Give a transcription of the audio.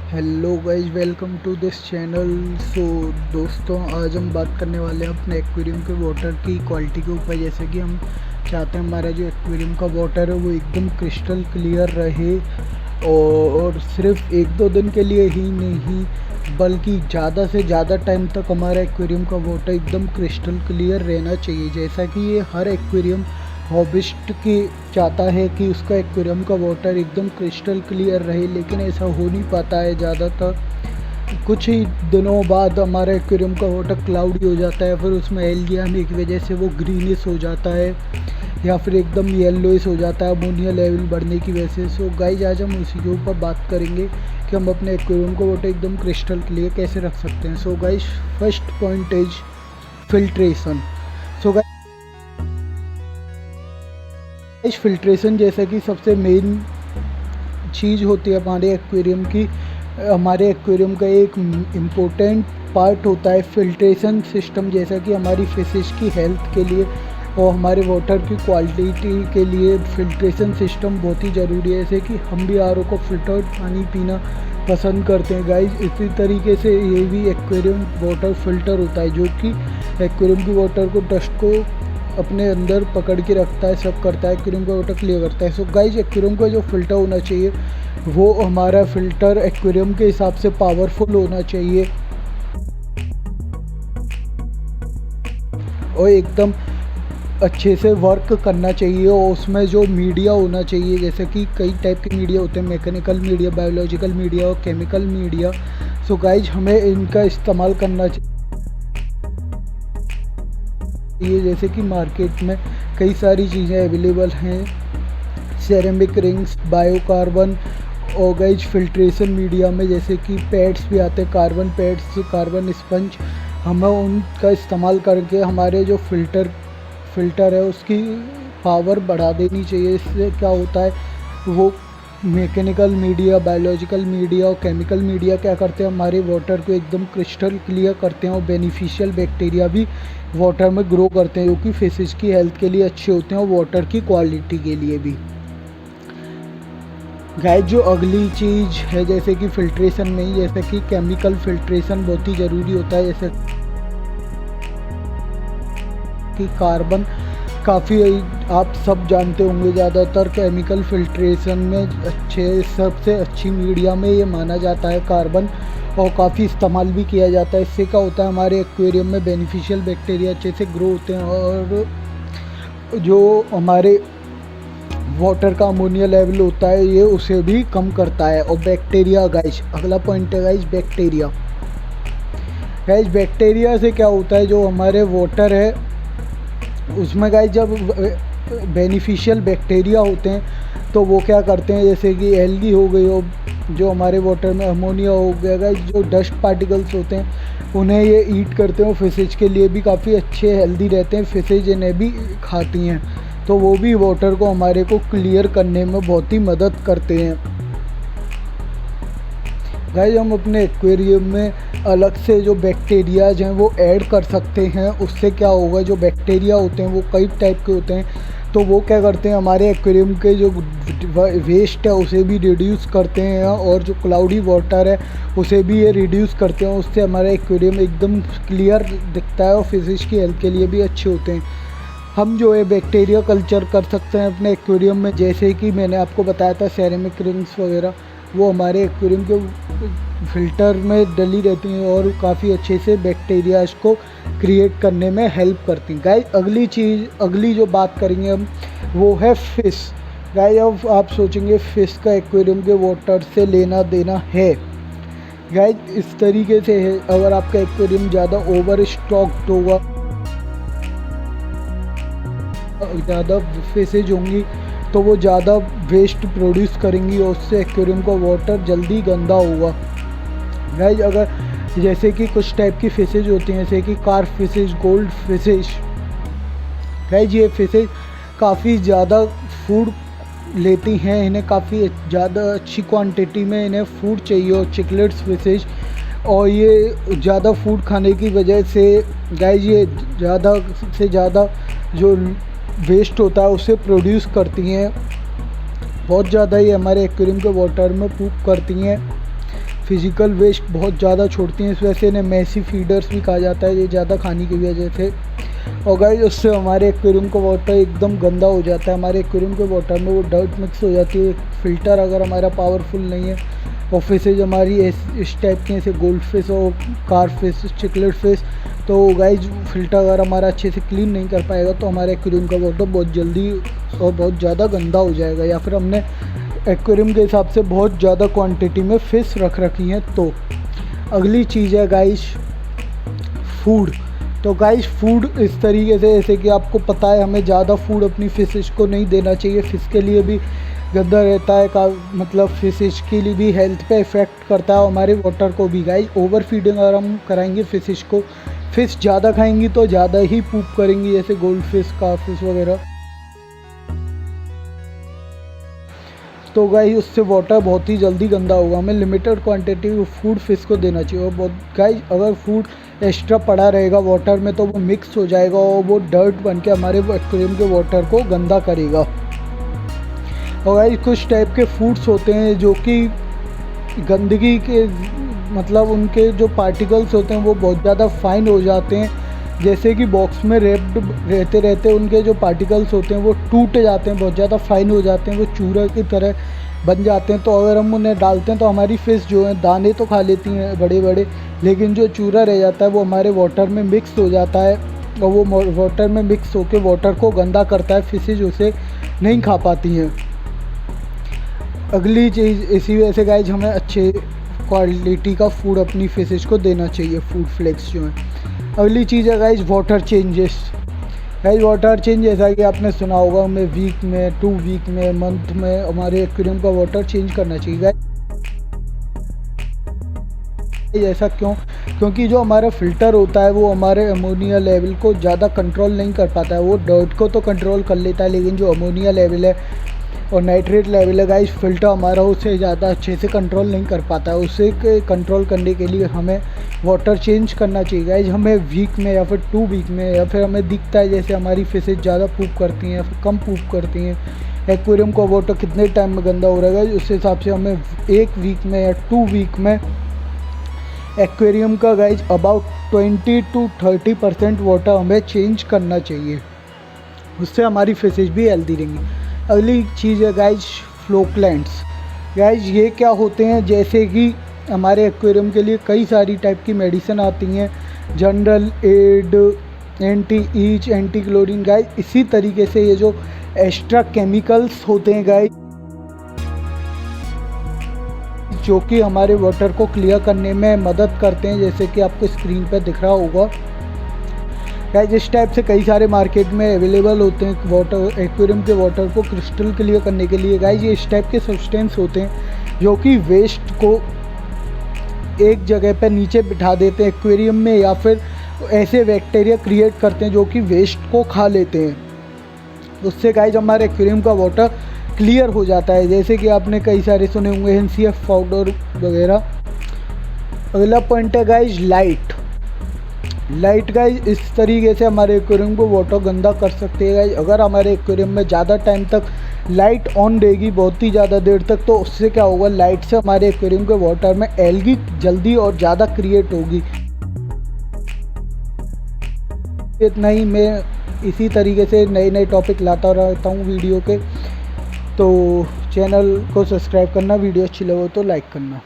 Hello guys, welcome to this channel. दोस्तों, आज हम बात करने वाले हैं अपने एक्वेरियम के वाटर की क्वालिटी के ऊपर। जैसे कि हम चाहते हैं हमारा जो एक्वेरियम का वाटर है वो एकदम क्रिस्टल क्लियर रहे, और सिर्फ एक दो दिन के लिए ही नहीं बल्कि ज़्यादा से ज़्यादा टाइम तक हमारा एक्वेरियम का वाटर एकदम क्रिस्टल क्लियर रहना चाहिए। जैसा कि ये हर एक्वेरियम हॉबिस्ट की चाहता है कि उसका एक्वेरियम का वाटर एकदम क्रिस्टल क्लियर रहे, लेकिन ऐसा हो नहीं पाता है। ज़्यादातर कुछ ही दिनों बाद हमारा एक्वेरियम का वाटर क्लाउडी हो जाता है, फिर उसमें एल्गी आने की वजह से वो ग्रीनिश हो जाता है या फिर एकदम येलोइश हो जाता है अमोनिया लेवल बढ़ने की वजह से। सो गाइज, आज हम उसी के ऊपर बात करेंगे कि हम अपने एक्वेरियम का वाटर एकदम क्रिस्टल क्लियर कैसे रख सकते हैं। So guys, first point is filtration. So filtration जैसा कि सबसे मेन चीज़ होती है हमारे एक्वेरियम की। हमारे एक्वेरियम का एक इम्पोर्टेंट पार्ट होता है फिल्ट्रेशन सिस्टम। जैसा कि हमारी फिशेस की हेल्थ के लिए और हमारे वाटर की क्वालिटी के लिए फिल्ट्रेशन सिस्टम बहुत ही ज़रूरी है। जैसे कि हम भी आर ओ को फिल्टर्ड पानी पीना पसंद करते हैं गाइज, इसी तरीके से ये भी एक्वेरियम वाटर फिल्टर होता है, जो कि एक्वेरियम की वाटर को, डस्ट को अपने अंदर पकड़ के रखता है, सब करता है, एक्वेरियम का वाटर क्लियर करता है। सो गाइज, एक्वेरियम का जो फ़िल्टर होना चाहिए वो हमारा फ़िल्टर एक्वेरियम के हिसाब से पावरफुल होना चाहिए और एकदम अच्छे से वर्क करना चाहिए। और उसमें जो मीडिया होना चाहिए, जैसे कि कई टाइप के मीडिया होते हैं, मैकेनिकल मीडिया, बायोलॉजिकल मीडिया और केमिकल मीडिया। सो गाइज, हमें इनका इस्तेमाल करना चाहिए। ये जैसे कि मार्केट में कई सारी चीज़ें अवेलेबल हैं, सेरेमिक रिंग्स, बायोकार्बन और गाइज फिल्ट्रेशन मीडिया में जैसे कि पैड्स भी आते हैं, कार्बन पैड्स, कार्बन स्पंज। हमें उनका इस्तेमाल करके हमारे जो फ़िल्टर है उसकी पावर बढ़ा देनी चाहिए। इससे क्या होता है, वो मैकेनिकल मीडिया, बायोलॉजिकल मीडिया और केमिकल मीडिया क्या करते हैं, हमारे वाटर को एकदम क्रिस्टल क्लियर करते हैं और बेनिफिशियल बैक्टीरिया भी वाटर में ग्रो करते हैं, जो कि फिशेस की हेल्थ के लिए अच्छे होते हैं और वाटर की क्वालिटी के लिए भी। गाइस, जो अगली चीज़ है जैसे कि फिल्ट्रेशन में ही, जैसे कि केमिकल फिल्ट्रेशन बहुत ही ज़रूरी होता है। जैसे कि कार्बन काफ़ी आप सब जानते होंगे, ज़्यादातर केमिकल फिल्ट्रेशन में सबसे अच्छी मीडिया में ये माना जाता है कार्बन, और काफ़ी इस्तेमाल भी किया जाता है। इससे क्या होता है, हमारे एक्वेरियम में बेनिफिशियल बैक्टीरिया अच्छे से ग्रो होते हैं और जो हमारे वाटर का अमोनिया लेवल होता है ये उसे भी कम करता है। और बैक्टीरिया गाइस, अगला पॉइंट है गाइस, बैक्टीरिया। गाइस, बैक्टीरिया से क्या होता है, जो हमारे वाटर है उसमें गाइस जब बेनिफिशियल बैक्टीरिया होते हैं तो वो क्या करते हैं, जैसे कि एल्गी हो गई और जो हमारे वाटर में अमोनिया हो गया गाइस, जो डस्ट पार्टिकल्स होते हैं उन्हें ये ईट करते हैं और फिशेज के लिए भी काफ़ी अच्छे हेल्दी रहते हैं, फिशेज इन्हें भी खाती हैं, तो वो भी वाटर को हमारे को क्लियर करने में बहुत ही मदद करते हैं। गाइस, हम अपने एक्वेरियम में अलग से जो बैक्टीरियाज हैं वो ऐड कर सकते हैं। उससे क्या होगा, जो बैक्टीरिया होते हैं वो कई टाइप के होते हैं, तो वो क्या करते हैं, हमारे एक्वेरियम के जो वेस्ट है उसे भी रिड्यूस करते हैं और जो क्लाउडी वाटर है उसे भी ये रिड्यूस करते हैं। उससे हमारा एक्वेरियम एकदम क्लियर दिखता है और फिशिश की हेल्थ के लिए भी अच्छे होते हैं। हम जो है बैक्टीरिया कल्चर कर सकते हैं अपने एक्वेरियम में, जैसे कि मैंने आपको बताया था सेरेमिक रिंग्स वगैरह, वो हमारे एक्वेरियम के फ़िल्टर में डली रहती हैं और काफ़ी अच्छे से बैक्टीरियाज को क्रिएट करने में हेल्प करती हैं। गाइस, अगली जो बात करेंगे हम वो है फ़िश। गाइस, अब आप सोचेंगे फ़िश का एक्वेरियम के वाटर से लेना देना है। गाइस, इस तरीके से है, अगर आपका एक्वेरियम ज़्यादा ओवर स्टॉक्ड होगा, ज़्यादा फिशेज होंगी तो वो ज़्यादा वेस्ट प्रोड्यूस करेंगी और उससे एक्वेरियम का वाटर जल्दी गंदा होगा। गाइस, अगर जैसे कि कुछ टाइप की फिशेज होती हैं, जैसे कि carp fishes, gold fishes. Guys, ये फिशेज काफ़ी ज़्यादा फूड लेती हैं, इन्हें काफ़ी ज़्यादा अच्छी क्वांटिटी में इन्हें फूड चाहिए। और चिकलेट्स फिशेज, और ये ज़्यादा फूड खाने की वजह से गाइस ये ज़्यादा से ज़्यादा जो वेस्ट होता है उसे प्रोड्यूस करती हैं, बहुत ज़्यादा ही हमारे एक्वेरियम के वाटर में पूप करती हैं। फिज़िकल वेस्ट बहुत ज़्यादा छोड़ती हैं। इस वजह से इन्हें मैसी फीडर्स भी कहा जाता है, ये ज़्यादा खाने की वजह से। और गाइस उससे हमारे एक्वेरियम का वाटर एकदम गंदा हो जाता है। हमारे एक्वेरियम के वाटर में वो डर्ट मिक्स हो जाती है। फ़िल्टर अगर हमारा पावरफुल नहीं है और फिशेज हमारी इस टाइप की जैसे गोल्ड फिश और कार फिश, चिकलेट फिश, तो गाइस फ़िल्टर अगर हमारा अच्छे से क्लीन नहीं कर पाएगा तो हमारे एक्वेरियम का वाटर बहुत जल्दी और बहुत ज़्यादा गंदा हो जाएगा। या फिर हमने एक्वेरियम के हिसाब से बहुत ज़्यादा क्वांटिटी में फ़िश रख रखी हैं। तो अगली चीज़ है गाइस फूड। तो गाइस फूड इस तरीके से, जैसे कि आपको पता है हमें ज़्यादा फूड अपनी फिशेज को नहीं देना चाहिए। फ़िश के लिए भी गंदा रहता है का, मतलब फिशेज के लिए भी हेल्थ पे इफ़ेक्ट करता है, हमारे वाटर को भी। गाइस ओवर फीडिंग अगर हम कराएंगे फिशेज को, फ़िश ज़्यादा खाएंगी तो ज़्यादा ही पूप करेंगी, जैसे गोल्ड फिश, कार फिश वगैरह। तो गाइस उससे वाटर बहुत ही जल्दी गंदा होगा। हमें लिमिटेड क्वांटिटी फूड फिश को देना चाहिए। और बहुत गाइस अगर फूड एक्स्ट्रा पड़ा रहेगा वाटर में तो वो मिक्स हो जाएगा और वो डर्ट बन के हमारे एक्वेरियम के वाटर को गंदा करेगा। और गाइस कुछ टाइप के फूड्स होते हैं जो कि गंदगी के, मतलब उनके जो पार्टिकल्स होते हैं वो बहुत ज़्यादा फाइन हो जाते हैं। जैसे कि बॉक्स में रेप्ड रहते रहते उनके जो पार्टिकल्स होते हैं वो टूट जाते हैं, बहुत ज़्यादा फाइन हो जाते हैं, वो चूरा की तरह बन जाते हैं। तो अगर हम उन्हें डालते हैं तो हमारी फ़िश जो है दाने तो खा लेती हैं बड़े बड़े, लेकिन जो चूरा रह जाता है वो हमारे वाटर में मिक्स हो जाता है और वो वाटर में मिक्स होकर वाटर को गंदा करता है। फिशेज उसे नहीं खा पाती हैं। अगली चीज़ इसी वजह से गाइस हमें अच्छे क्वालिटी का फूड अपनी फिशेज को देना चाहिए, फूड फ्लेक्स जो है। अगली चीज़ है guys water changes. Guys water change जैसा कि आपने सुना होगा, हमें वीक में, 2 वीक में, मंथ में हमारे एक्वेरियम का वाटर चेंज करना चाहिए। गाइस ऐसा क्यों? क्योंकि जो हमारा फ़िल्टर होता है वो हमारे अमोनिया लेवल को ज़्यादा कंट्रोल नहीं कर पाता है। वो डर्ट को तो कंट्रोल कर लेता है, लेकिन जो अमोनिया लेवल है और नाइट्रेट लेवल है गाइस, फ़िल्टर हमारा उसे ज़्यादा अच्छे से कंट्रोल नहीं कर पाता है। उसे कंट्रोल करने के लिए हमें वाटर चेंज करना चाहिए गाइस। हमें वीक में या फिर 2 वीक में, या फिर हमें दिखता है जैसे हमारी फिशेज ज़्यादा पूप करती हैं या फिर कम पूप करती हैं, एक्वेरियम का वाटर कितने टाइम में गंदा हो रहा है, उस हिसाब से हमें 1 वीक में या 2 वीक में एक्वेरियम का गाइस अबाउट 20 to 30% वाटर हमें चेंज करना चाहिए। उससे हमारी फिशेज भी हेल्दी रहेंगी। अगली चीज़ है गाइस फ्लोक्लेंट्स। गाइस ये क्या होते हैं? जैसे कि हमारे एक्वेरियम के लिए कई सारी टाइप की मेडिसिन आती हैं, general aid, anti itch, anti chlorine. Guys इसी तरीके से ये जो एक्स्ट्रा केमिकल्स होते हैं गाइस, जो कि हमारे वाटर को क्लियर करने में मदद करते हैं, जैसे कि आपको स्क्रीन पर दिख रहा होगा गाइस। इस टाइप से कई सारे मार्केट में अवेलेबल होते हैं वाटर, एक्वेरियम के वाटर को क्रिस्टल क्लियर करने के लिए। गाइस ये इस टाइप के सब्सटेंस होते हैं जो कि वेस्ट को एक जगह पर नीचे बिठा देते हैं एक्वेरियम में, या फिर ऐसे बैक्टीरिया क्रिएट करते हैं जो कि वेस्ट को खा लेते हैं। उससे गाइस हमारे एक्वेरियम का वाटर क्लियर हो जाता है, जैसे कि आपने कई सारे सुने होंगे NCF पाउडर वगैरह। अगला पॉइंट है गाइस लाइट। लाइट गाइस इस तरीके से हमारे एक्वेरियम को वाटर गंदा कर सकते हैं गाइस। अगर हमारे एक्वेरियम में ज़्यादा टाइम तक लाइट ऑन रहेगी, बहुत ही ज़्यादा देर तक, तो उससे क्या होगा, लाइट से हमारे एक्वेरियम के वाटर में एल्गी जल्दी और ज़्यादा क्रिएट होगी। इतना ही, मैं इसी तरीके से नए नए टॉपिक लाता रहता हूँ वीडियो के। तो चैनल को सब्सक्राइब करना, वीडियो अच्छी लगे तो लाइक करना।